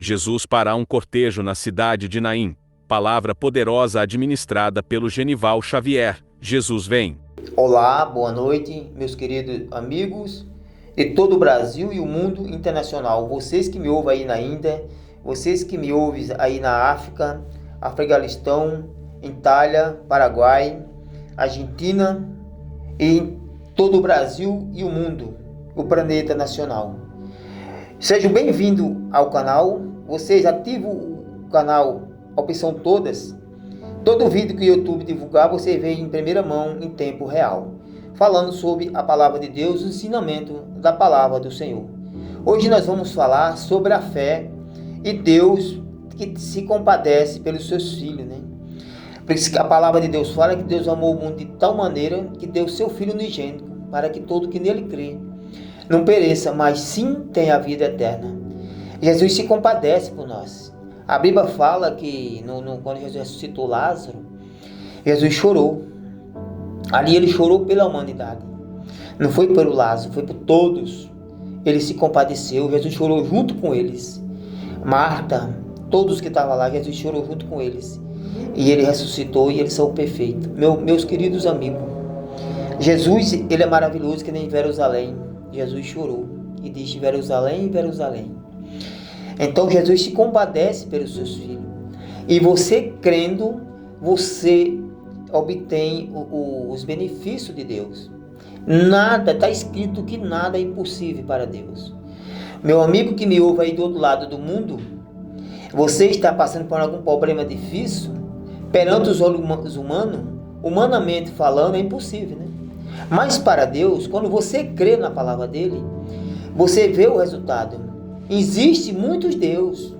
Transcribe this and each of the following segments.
Jesus para um cortejo na cidade de Naim. Palavra poderosa administrada pelo Genival Xavier. Jesus vem. Olá, boa noite, meus queridos amigos de todo o Brasil e o mundo internacional. Vocês que me ouvem aí na Índia, vocês que me ouvem aí na África, Afeganistão, Itália, Paraguai, Argentina e em todo o Brasil e o mundo, o planeta nacional. Sejam bem-vindos ao canal. Vocês ativam o canal, a opção todas. Todo vídeo que o YouTube divulgar, você vê em primeira mão, em tempo real, falando sobre a palavra de Deus, o ensinamento da palavra do Senhor. Hoje nós vamos falar sobre a fé e Deus que se compadece pelos seus filhos, né? Por isso que a palavra de Deus fala que Deus amou o mundo de tal maneira que deu seu Filho unigênito, para que todo que nele crê não pereça, mas sim tenha a vida eterna. Jesus se compadece por nós. A Bíblia fala que quando Jesus ressuscitou Lázaro, Jesus chorou. Ali ele chorou pela humanidade. Não foi pelo Lázaro, foi por todos. Ele se compadeceu, Jesus chorou junto com eles. Marta, todos que estavam lá, Jesus chorou junto com eles. E ele ressuscitou e ele saiu perfeito. Meus queridos amigos, Jesus, ele é maravilhoso que nem Jerusalém. Jesus chorou e disse: Jerusalém, Jerusalém. Então Jesus se compadece pelos seus filhos. E você crendo, você obtém os benefícios de Deus. Nada, está escrito que nada é impossível para Deus. Meu amigo que me ouve aí do outro lado do mundo, você está passando por algum problema difícil, perante os olhos humanos, humanamente falando, é impossível, né? Mas para Deus, quando você crê na palavra dele, você vê o resultado. Existe muitos deuses,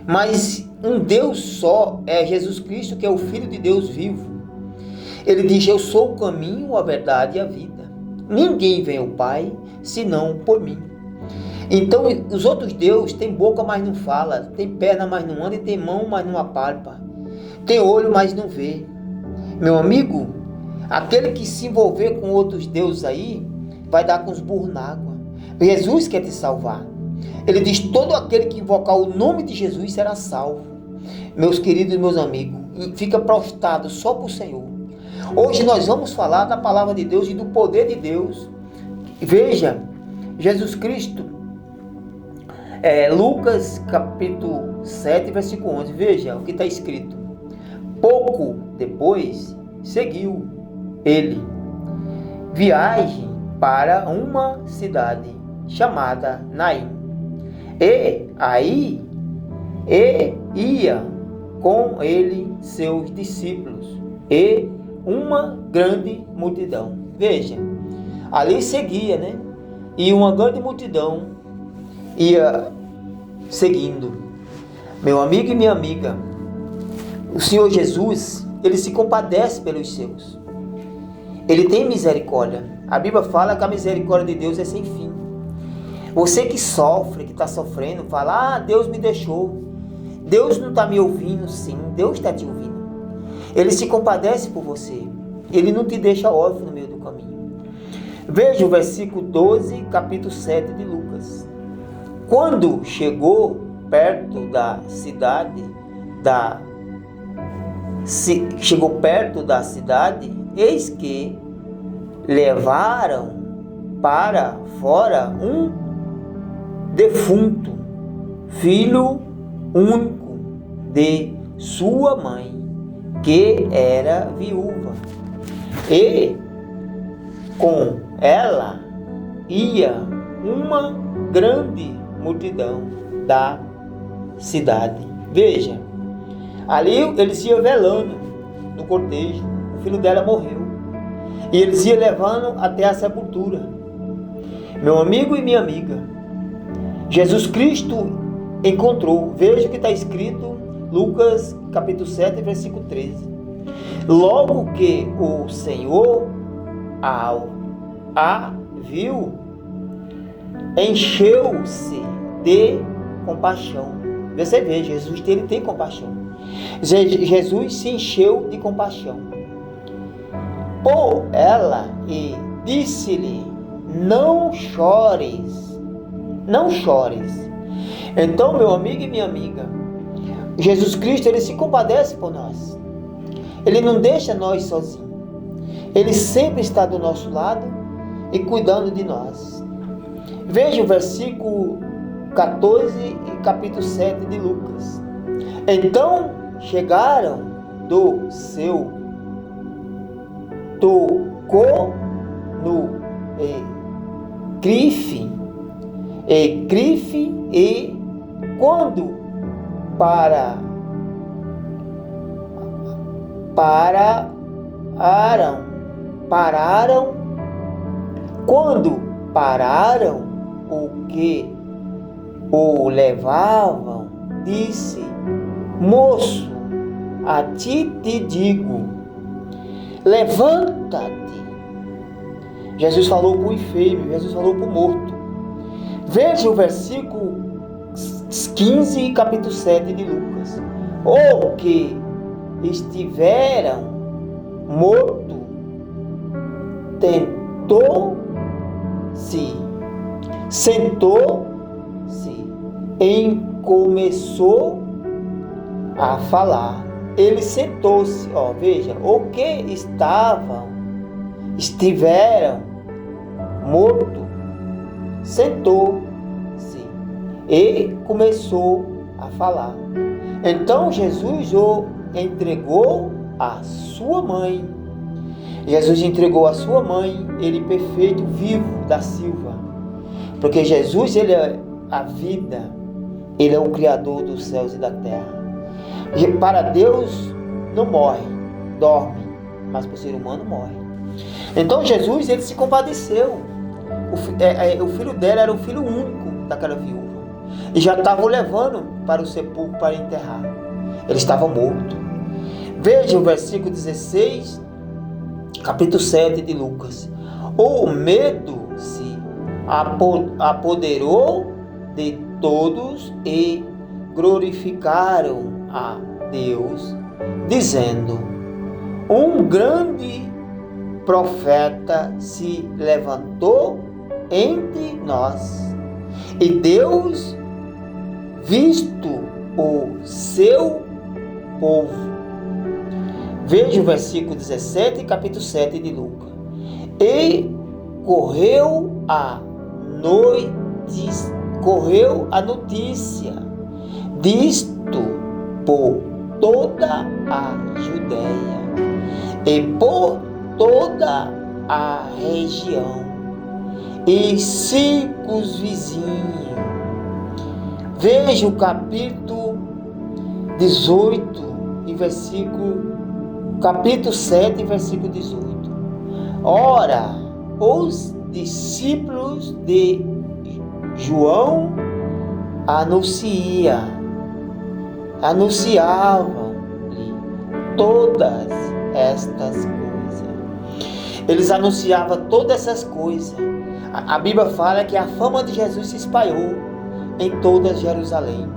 mas um Deus só é Jesus Cristo, que é o Filho de Deus vivo. Ele diz: eu sou o caminho, a verdade e a vida. Ninguém vem ao Pai, senão por mim. Então, os outros deuses têm boca, mas não fala, tem perna, mas não anda, e tem mão, mas não apalpa, tem olho, mas não vê. Meu amigo, aquele que se envolver com outros deuses aí, vai dar com os burros na água. Jesus quer te salvar. Ele diz: todo aquele que invocar o nome de Jesus será salvo. Meus queridos e meus amigos, fica prostrado só para o Senhor. Hoje nós vamos falar da palavra de Deus e do poder de Deus. Veja, Jesus Cristo, Lucas capítulo 7, versículo 11. Veja o que está escrito. Pouco depois, seguiu ele viagem para uma cidade chamada Naim. E aí ia com ele seus discípulos e uma grande multidão. Veja, ali seguia, né? E uma grande multidão ia seguindo. Meu amigo e minha amiga, o Senhor Jesus, ele se compadece pelos seus. Ele tem misericórdia. A Bíblia fala que a misericórdia de Deus é sem fim. Você que sofre, que está sofrendo, fala: Deus me deixou. Deus não está me ouvindo. Sim, Deus está te ouvindo. Ele se compadece por você. Ele não te deixa órfão no meio do caminho. Veja o versículo 12, capítulo 7 de Lucas. Quando chegou perto da cidade, eis que levaram para fora um defunto, filho único de sua mãe, que era viúva, e com ela ia uma grande multidão da cidade. Veja, ali eles iam velando no cortejo. O filho dela morreu e eles iam levando até a sepultura. Meu amigo e minha amiga, Jesus Cristo encontrou. Veja o que está escrito, Lucas capítulo 7, versículo 13. Logo que o Senhor a viu, encheu-se de compaixão. Você vê, Jesus ele tem compaixão. Jesus se encheu de compaixão por ela e disse-lhe: não chores. Então, meu amigo e minha amiga, Jesus Cristo, Ele se compadece por nós. Ele não deixa nós sozinhos. Ele sempre está do nosso lado e cuidando de nós. Veja o versículo 14 e capítulo 7 de Lucas. Então chegaram tocou no crife, e quando pararam o que o levavam, disse: moço, a ti te digo, levanta-te. Jesus falou para o enfermo, Jesus falou para o morto. Veja o versículo 15 e capítulo 7 de Lucas. O que estiveram morto sentou-se e começou a falar. Ele sentou-se, veja, o que estiveram morto, sentou-se e começou a falar. Então Jesus o entregou à sua mãe. Jesus entregou a sua mãe, ele perfeito, vivo da Silva. Porque Jesus, ele é a vida, ele é o Criador dos céus e da terra. E para Deus não morre, dorme, mas para o ser humano morre. Então Jesus, ele se compadeceu. O filho dela era o filho único daquela viúva. E já estavam levando para o sepulcro para enterrar. Ele estava morto. Veja o versículo 16, capítulo 7 de Lucas. O medo se apoderou de todos e glorificaram a Deus, dizendo: um grande profeta se levantou entre nós, e Deus visto o seu povo. Veja o versículo 17, capítulo 7 de Lucas. E correu a notícia disto por toda a Judéia e por toda a região e círculos vizinhos. Veja o capítulo 18 e capítulo 7, versículo 18. Ora, os discípulos de João anunciavam-lhe todas estas coisas. Eles anunciavam todas essas coisas. A Bíblia fala que a fama de Jesus se espalhou em toda Jerusalém.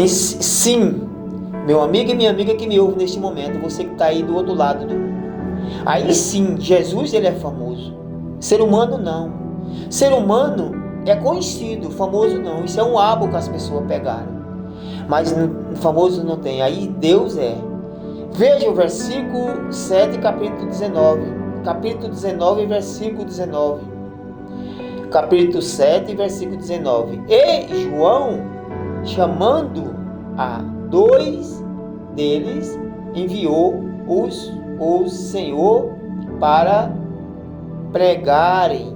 Sim, meu amigo e minha amiga que me ouve neste momento, você que está aí do outro lado do mundo. Aí sim, Jesus, ele é famoso. Ser humano não. Ser humano é conhecido, famoso não. Isso é um hábito que as pessoas pegaram. Mas famoso não tem. Aí Deus é. Veja o versículo 7, capítulo 19. Capítulo 19, versículo 19. Capítulo 7, versículo 19. E João, chamando a dois deles, enviou o Senhor para perguntar-lhe: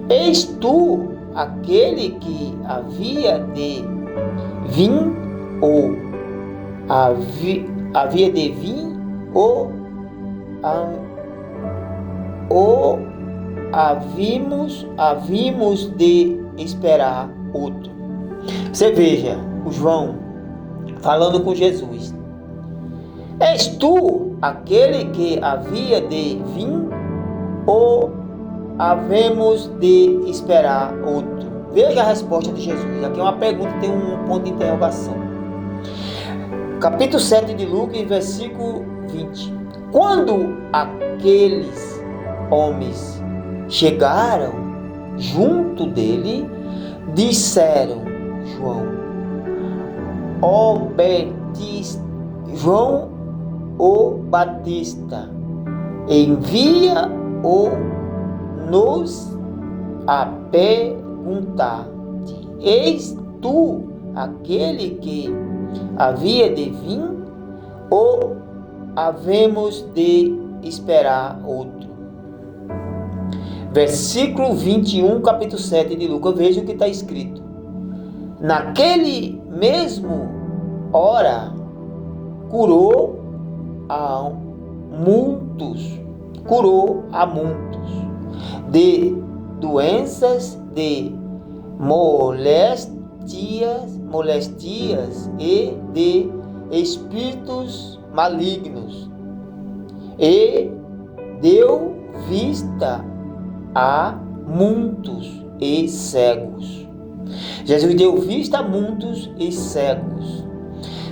és tu aquele que havia de vir ou havíamos de esperar outro? Você veja o João falando com Jesus: és tu aquele que havia de vir ou havemos de esperar outro? Veja a resposta de Jesus. Aqui é uma pergunta, tem um ponto de interrogação. Capítulo 7 de Lucas, versículo 20. Quando aqueles homens chegaram junto dele, disseram: João o Batista envia-nos a perguntar-te: eis tu aquele que havia de vir, ou havemos de esperar outro? Versículo 21, capítulo 7 de Lucas. Veja o que está escrito. Naquele mesmo hora, curou a muitos de doenças, de moléstias e de espíritos malignos, e deu vista a muitos e cegos. Jesus deu vista a muitos e cegos.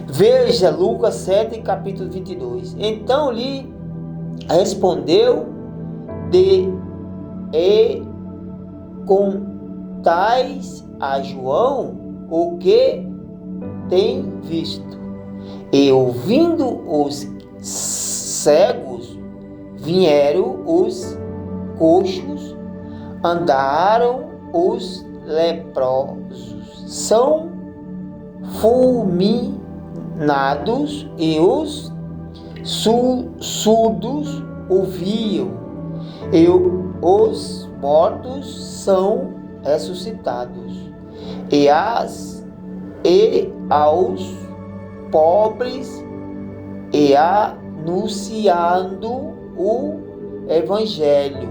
Veja Lucas 7, capítulo 22. Então lhe respondeu: e contais a João o que tem visto. E ouvindo os cegos, vieram os coxos, andaram os leprosos, são fulminados, e os surdos ouviam, e os mortos são ressuscitados, e aos pobres e anunciando o Evangelho.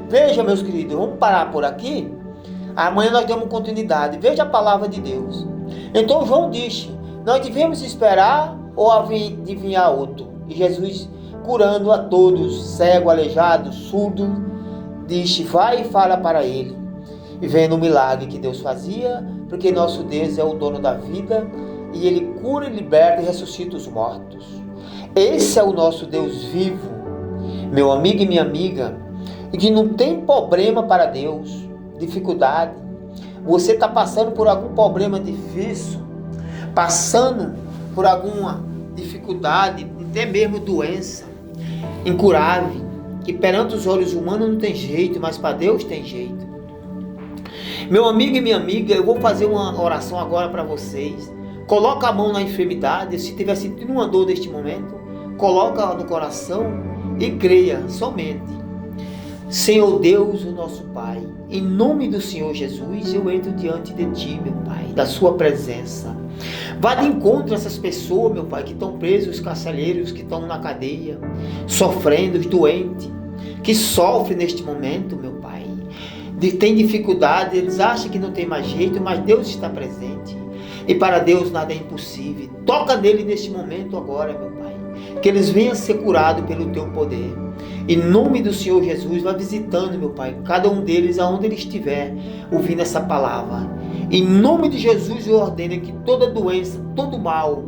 Veja, meus queridos, vamos parar por aqui. Amanhã nós damos continuidade. Veja a palavra de Deus. Então João disse: nós devemos esperar ou adivinhar outro? E Jesus, curando a todos, cego, aleijado, surdo, disse: vai e fala para ele. E vendo o milagre que Deus fazia, porque nosso Deus é o dono da vida, e Ele cura, liberta e ressuscita os mortos. Esse é o nosso Deus vivo, meu amigo e minha amiga, e que não tem problema para Deus, dificuldade. Você está passando por algum problema difícil, passando por alguma dificuldade, até mesmo doença incurável, que perante os olhos humanos não tem jeito, mas para Deus tem jeito. Meu amigo e minha amiga, eu vou fazer uma oração agora para vocês. Coloca a mão na enfermidade. Se estiver sentindo uma dor neste momento, coloca no coração e creia somente. Senhor Deus, o nosso Pai, em nome do Senhor Jesus, eu entro diante de Ti, meu Pai, da Sua presença. Vá de encontro a essas pessoas, meu Pai, que estão presos, os carcereiros, que estão na cadeia, sofrendo, os doentes, que sofrem neste momento, meu Pai. Tem dificuldade, eles acham que não tem mais jeito, mas Deus está presente. E para Deus nada é impossível. Toca nele neste momento agora, meu Pai. Que eles venham ser curados pelo Teu poder. Em nome do Senhor Jesus, vai visitando, meu Pai, cada um deles, aonde ele estiver, ouvindo essa palavra. Em nome de Jesus, eu ordeno que toda doença, todo mal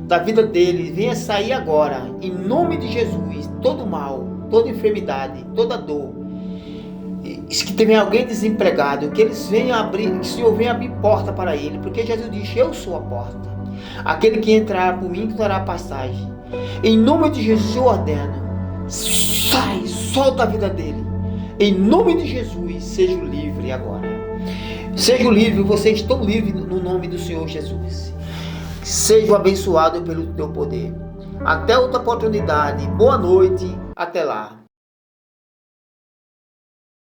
da vida deles venha sair agora. Em nome de Jesus, todo mal, toda enfermidade, toda dor. Que tiver alguém desempregado, que eles venham abrir, que o Senhor venha abrir porta para ele, porque Jesus disse: eu sou a porta. Aquele que entrar por mim dará passagem. Em nome de Jesus eu ordeno: sai, solta a vida dele. Em nome de Jesus, seja livre agora. Seja livre, vocês estão livres no nome do Senhor Jesus. Seja abençoado pelo teu poder. Até outra oportunidade. Boa noite. Até lá.